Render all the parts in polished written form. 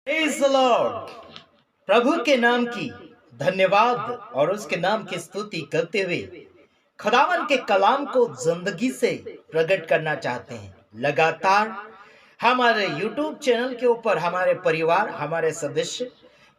Praise the Lord. प्रभु के नाम की धन्यवाद और उसके नाम की स्तुति करते हुए खुदावन के कलाम को जिंदगी से प्रकट करना चाहते हैं। लगातार हमारे YouTube चैनल के ऊपर हमारे परिवार, हमारे सदस्य,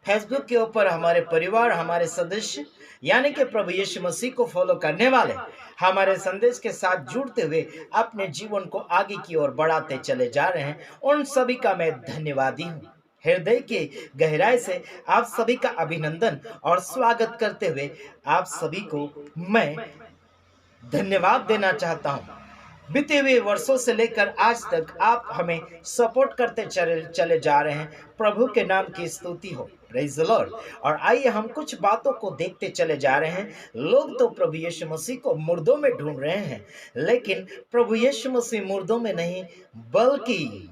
फेसबुक के ऊपर हमारे परिवार, हमारे सदस्य यानी कि प्रभु यीशु मसीह को फॉलो करने वाले हमारे संदेश के साथ जुड़ते हुए अपने जीवन को आगे की ओर बढ़ाते चले जा रहे हैं। उन सभी का मैं धन्यवादी हूँ। हृदय के गहराई से आप सभी का अभिनंदन और स्वागत करते हुए आप सभी को मैं धन्यवाद देना चाहता हूं। बीते हुए वर्षों से लेकर आज तक आप हमें सपोर्ट करते चले जा रहे हैं। प्रभु के नाम की स्तुति हो। Praise the Lord. और आइए हम कुछ बातों को देखते चले जा रहे हैं। लोग तो प्रभु यीशु मसीह को मुर्दों में ढूंढ रहे हैं, लेकिन प्रभु यीशु मसीह मुर्दों में नहीं बल्कि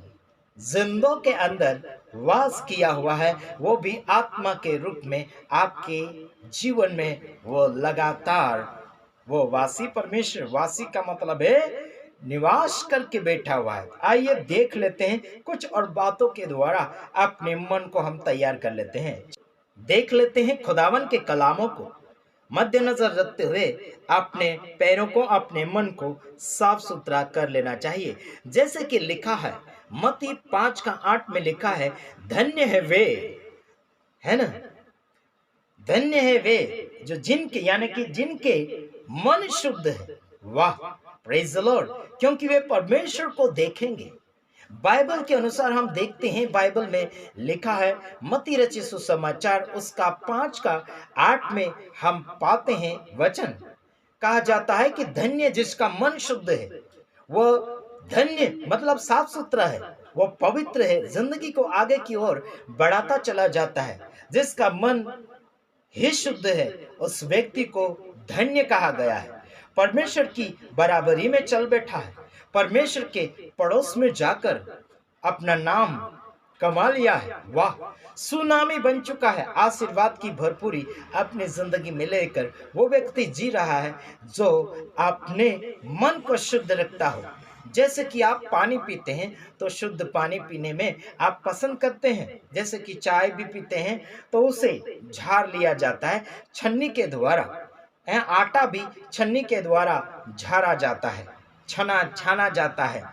जिंदों के अंदर वास किया हुआ है, वो भी आत्मा के रूप में आपके जीवन में वो लगातार वो वासी परमेश्वर, वासी का मतलब है निवास करके बैठा हुआ है। आइए देख लेते हैं कुछ और बातों के द्वारा अपने मन को हम तैयार कर लेते हैं। देख लेते हैं खुदावन के कलामों को मद्देनजर रखते हुए अपने पैरों को, अपने मन को साफ सुथरा कर लेना चाहिए। जैसे कि लिखा है मत्ती 5:8 में लिखा है, धन्य है वे, है ना, धन्य है वे जो जिनके यानी कि जिनके मन शुद्ध है। वाह, प्रेज द लॉर्ड, क्योंकि वे परमेश्वर को देखेंगे। बाइबल के अनुसार हम देखते हैं, बाइबल में लिखा है मत्ती रचित सुसमाचार उसका 5:8 में हम पाते हैं वचन, कहा जाता है कि धन्य जिसका मन शुद्ध है, वो धन्य मतलब साफ सुथरा है, वो पवित्र है, जिंदगी को आगे की ओर बढ़ाता चला जाता है। जिसका मन ही शुद्ध है उस व्यक्ति को धन्य कहा गया है। परमेश्वर की बराबरी में चल बैठा है, परमेश्वर के पड़ोस में जाकर अपना नाम कमा लिया है। वाह, सुनामी बन चुका है, आशीर्वाद की भरपूरी अपनी जिंदगी में लेकर वो व्यक्ति जी रहा है जो अपने मन को शुद्ध रखता हो। जैसे कि आप पानी पीते हैं तो शुद्ध पानी पीने में आप पसंद करते हैं। जैसे कि चाय भी पीते हैं तो उसे झाड़ लिया जाता है छन्नी के द्वारा, आटा भी छन्नी के द्वारा झाड़ा जाता है, छाना जाता है।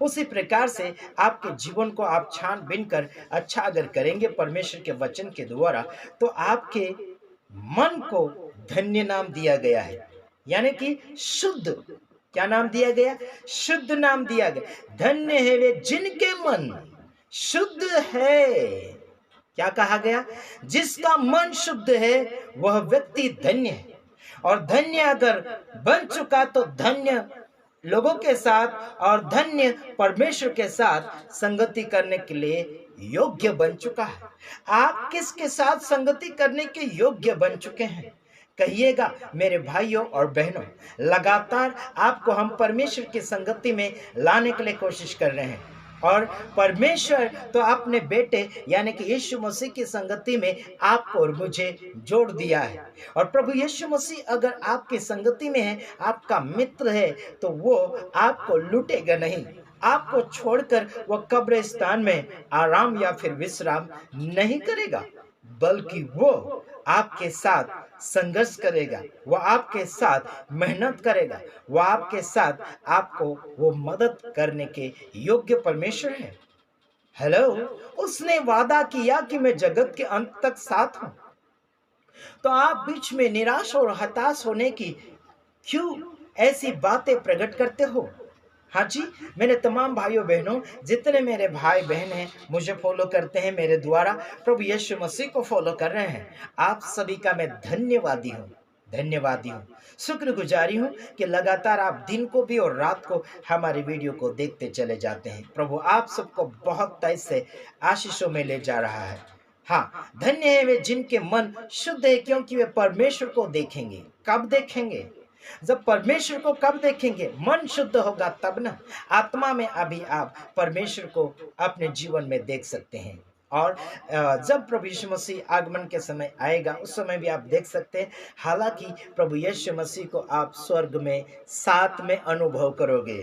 उसी प्रकार से आपके जीवन को आप छान बीन कर अच्छा अगर करेंगे परमेश्वर के वचन के द्वारा, तो आपके मन को धन्य नाम दिया गया है, यानी कि शुद्ध। क्या नाम दिया गया? शुद्ध नाम दिया गया। धन्य है वे जिनके मन शुद्ध है। क्या कहा गया? जिसका मन शुद्ध है वह व्यक्ति धन्य है। और धन्य अगर बन चुका तो धन्य लोगों के साथ और धन्य परमेश्वर के साथ संगति करने के लिए योग्य बन चुका है। आप किसके साथ संगति करने के योग्य बन चुके हैं? कहिएगा मेरे भाइयों और बहनों। लगातार आपको हम परमेश्वर की संगति में लाने के लिए कोशिश कर रहे हैं, और परमेश्वर तो अपने बेटे यानी कि यीशु मसीह की संगति में आपको और मुझे जोड़ दिया है। और प्रभु यीशु मसीह अगर आपकी संगति में है, आपका मित्र है, तो वो आपको लूटेगा नहीं, आपको छोड़कर वो कब्रिस्तान में आराम या फिर विश्राम नहीं करेगा, बल्कि वो आपके साथ संघर्ष करेगा, वो आपके साथ मेहनत करेगा, वो आपके साथ आपको वो मदद करने के योग्य परमेश्वर है। हेलो, उसने वादा किया कि मैं जगत के अंत तक साथ हूं। तो आप बीच में निराश और हताश होने की क्यों ऐसी बातें प्रकट करते हो? हाँ जी, मेरे तमाम भाइयों बहनों, जितने मेरे भाई बहन हैं, मुझे फॉलो करते हैं, मेरे द्वारा प्रभु यीशु मसीह को फॉलो कर रहे हैं, आप सभी का मैं धन्यवादी हूँ, शुक्रगुजारी हूँ कि लगातार आप दिन को भी और रात को हमारे वीडियो को देखते चले जाते हैं। प्रभु आप सबको बहुत तेज से आशीषों में ले जा रहा है। हाँ, धन्य है वे जिनके मन शुद्ध है, क्योंकि वे परमेश्वर को देखेंगे। कब देखेंगे? जब परमेश्वर को कब देखेंगे? मन शुद्ध होगा तब ना। आत्मा में अभी आप परमेश्वर को अपने जीवन में देख सकते हैं। और जब प्रभु यीशु मसीह आगमन के समय आएगा उस समय भी आप देख सकते हैं। हालांकि प्रभु यीशु मसीह को आप स्वर्ग में साथ में अनुभव करोगे।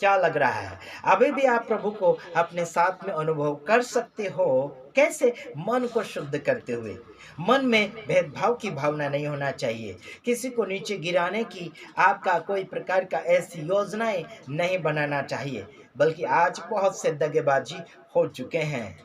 क्या लग रहा है? अभी भी आप प्रभु को अपने साथ में अनुभव कर सकते हो। कैसे? मन को शुद्ध करते हुए। मन में भेदभाव की भावना नहीं होना चाहिए। किसी को नीचे गिराने की आपका कोई प्रकार का ऐसी योजनाएं नहीं बनाना चाहिए। बल्कि आज बहुत से दगेबाजी हो चुके हैं।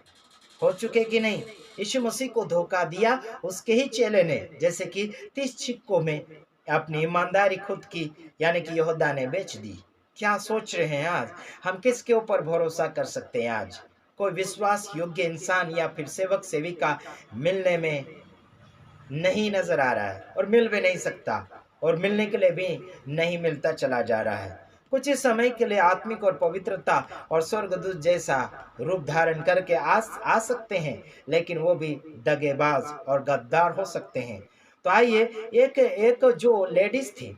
हो चुके कि नहीं? यीशु मसीह को धोखा दिया उसके ही चेले ने, जैसे कि 30 सिक्कों में अपनी ईमानदारी खुद की यानी कि यहूदा ने बेच दी। क्या सोच रहे हैं आज? हम किसके ऊपर भरोसा कर सकते हैं आज? कोई विश्वास योग्य इंसान या फिर सेवक सेविका मिलने में नहीं नजर आ रहा है और मिल भी नहीं सकता, और मिलने के लिए भी नहीं मिलता चला जा रहा है। कुछ ही समय के लिए आत्मिक और पवित्रता और स्वर्गदूत जैसा रूप धारण करके आ सकते हैं, लेकिन वो भी दगेबाज और गद्दार हो सकते हैं। तो आइए, एक एक जो लेडीज थी,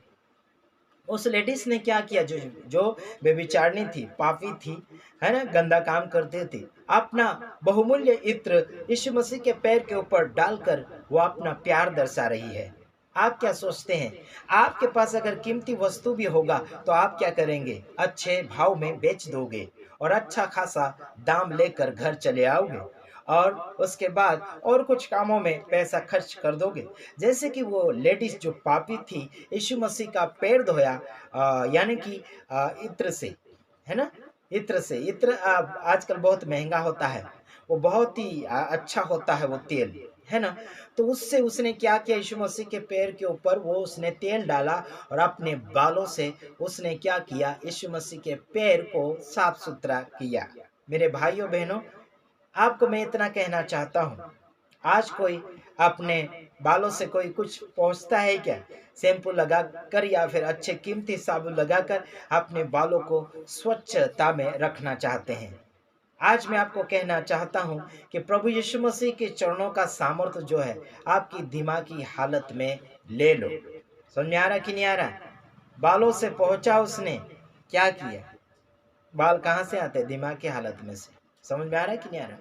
उस लेडीज ने क्या किया? जो जो व्यभिचारिणी थी, पापी थी, है ना, गंदा काम करते थे, अपना बहुमूल्य इत्र यीशु मसीह के पैर के ऊपर डालकर वो अपना प्यार दर्शा रही है। आप क्या सोचते हैं? आपके पास अगर कीमती वस्तु भी होगा तो आप क्या करेंगे? अच्छे भाव में बेच दोगे और अच्छा खासा दाम लेकर घर चले आओगे, और उसके बाद और कुछ कामों में पैसा खर्च कर दोगे। जैसे कि वो लेडीज जो पापी थी, यीशु मसीह का पैर धोया, यानी कि इत्र से, है ना, इत्र से। इत्र आजकल बहुत महंगा होता है, वो बहुत ही अच्छा होता है वो तेल, है ना। तो उससे उसने क्या किया? यीशु मसीह के पैर के ऊपर वो उसने तेल डाला और अपने बालों से उसने क्या किया? यीशु मसीह के पैर को साफ सुथरा किया। मेरे भाइयों बहनों, आपको मैं इतना कहना चाहता हूँ, आज कोई अपने बालों से कोई कुछ पहुँचता है क्या? शैम्पू लगा कर या फिर अच्छे कीमती साबुन लगाकर अपने बालों को स्वच्छता में रखना चाहते हैं। आज मैं आपको कहना चाहता हूँ कि प्रभु यीशु मसीह के चरणों का सामर्थ्य जो है आपकी दिमागी हालत में ले लो। समझ में आ रहा कि नहीं आ रहा? बालों से पहुंचा उसने, क्या किया? बाल कहाँ से आते? दिमाग की हालत में से। समझ में आ रहा है कि नहीं आ रहा?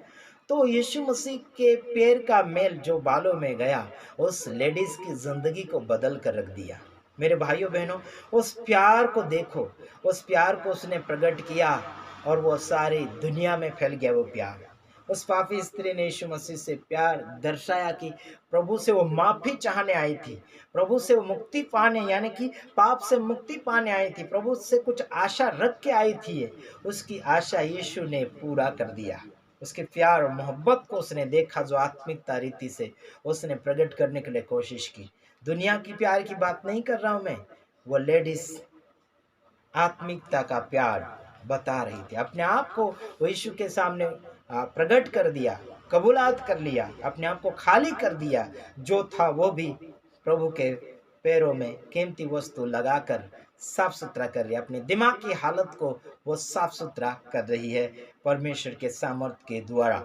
तो यीशु मसीह के पैर का मेल जो बालों में गया, उस लेडीज की जिंदगी को बदल कर रख दिया। मेरे भाइयों बहनों, उस प्यार को देखो, उस प्यार को उसने प्रकट किया और वो सारी दुनिया में फैल गया वो प्यार। उस पापी स्त्री ने यीशु मसीह से प्यार दर्शाया कि प्रभु से वो माफी चाहने आई थी, प्रभु से वो मुक्ति पाने, यानी कि पाप से मुक्ति पाने आई थी, प्रभु से कुछ आशा रख के आई थी। उसकी आशा यीशु ने पूरा कर दिया। उसके प्यार और मोहब्बत को उसने देखा, जो आत्मिकता रीति से उसने प्रकट करने के लिए कोशिश की। दुनिया की प्यार की बात नहीं कर रहा हूं मैं, वो लेडीज आत्मिकता का प्यार बता रही थी। अपने आप को वो यीशु के सामने प्रकट कर दिया, कबूलात कर लिया, अपने आप को खाली कर दिया। जो था वो भी प्रभु के पैरों में कीमती वस्तु लगाकर साफ सुथरा कर लिया। अपने दिमाग की हालत को वो साफ सुथरा कर रही है परमेश्वर के सामर्थ्य के द्वारा।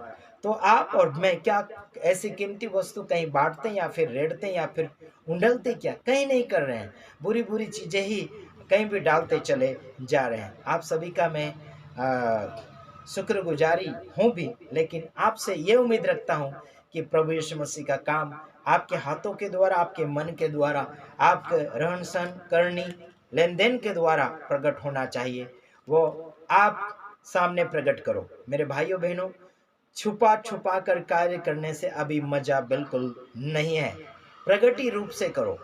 तो आप और मैं क्या ऐसी कीमती वस्तु कहीं बांटते हैं या फिर रेड़ते हैं या फिर उंडलते? क्या कहीं नहीं कर रहे हैं। बुरी बुरी चीजें ही कहीं भी डालते चले जा रहे हैं। आप सभी का मैं शुक्रगुजारी हूँ भी, लेकिन आपसे ये उम्मीद रखता हूँ कि प्रभु यीशु मसीह का काम आपके हाथों के द्वारा, आपके मन के द्वारा, आपके रहन सहन करनी लेन देन के द्वारा प्रकट होना चाहिए। वो आप सामने प्रकट करो। मेरे भाइयों बहनों, छुपा छुपा कर कार्य करने से अभी मजा बिल्कुल नहीं है। प्रगति रूप से करो।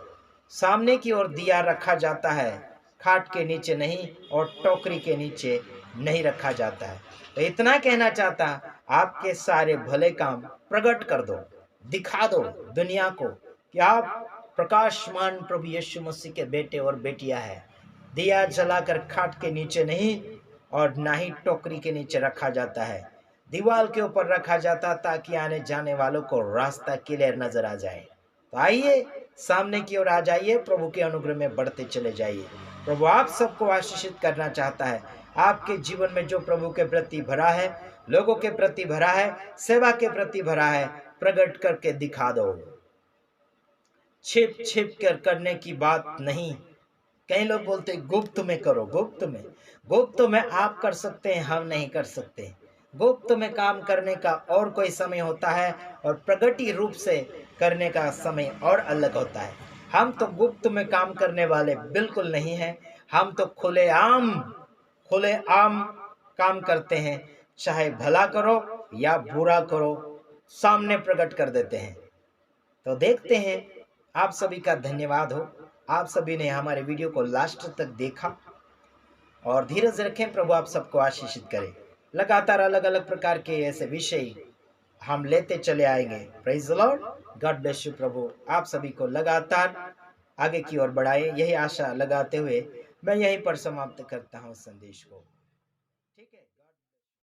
सामने की ओर दिया रखा जाता है, खाट के नीचे नहीं और टोकरी के नीचे नहीं रखा जाता है। तो इतना कहना चाहता, आपके सारे भले काम प्रकट कर दो, दिखा दो दुनिया को कि आप प्रकाशमान प्रभु यीशु मसीह के बेटे और बेटियां हैं। दिया जलाकर खाट के नीचे नहीं और ना ही टोकरी के नीचे रखा जाता है, दीवार के ऊपर रखा जाता, ताकि आने जाने वालों को रास्ता क्लियर नजर आ जाए। तो आइए सामने की ओर आ जाइए, प्रभु के अनुग्रह में बढ़ते चले जाइए। प्रभु आप सबको आशीषित करना चाहता है। आपके जीवन में जो प्रभु के प्रति भरा है, लोगों के प्रति भरा है, सेवा के प्रति भरा है, प्रकट करके दिखा दो। छिप छिप कर करने की बात नहीं। कई लोग बोलते गुप्त में करो, गुप्त में आप कर सकते हैं, हम नहीं कर सकते। गुप्त में काम करने का और कोई समय होता है और प्रगति रूप से करने का समय और अलग होता है। हम तो गुप्त में काम करने वाले बिल्कुल नहीं हैं। हम तो खुलेआम काम करते हैं, चाहे भला करो या बुरा करो, सामने प्रकट कर देते हैं। तो देखते हैं। आप सभी का धन्यवाद हो, आप सभी ने हमारे वीडियो को लास्ट तक देखा और धीरज रखें। प्रभु आप सबको आशीषित करे। लगातार अलग अलग प्रकार के ऐसे विषय हम लेते चले आएंगे। Praise the lord, God bless you. प्रभु आप सभी को लगातार आगे की ओर बढ़ाए, यही आशा लगाते हुए मैं यहीं पर समाप्त करता हूँ संदेश को।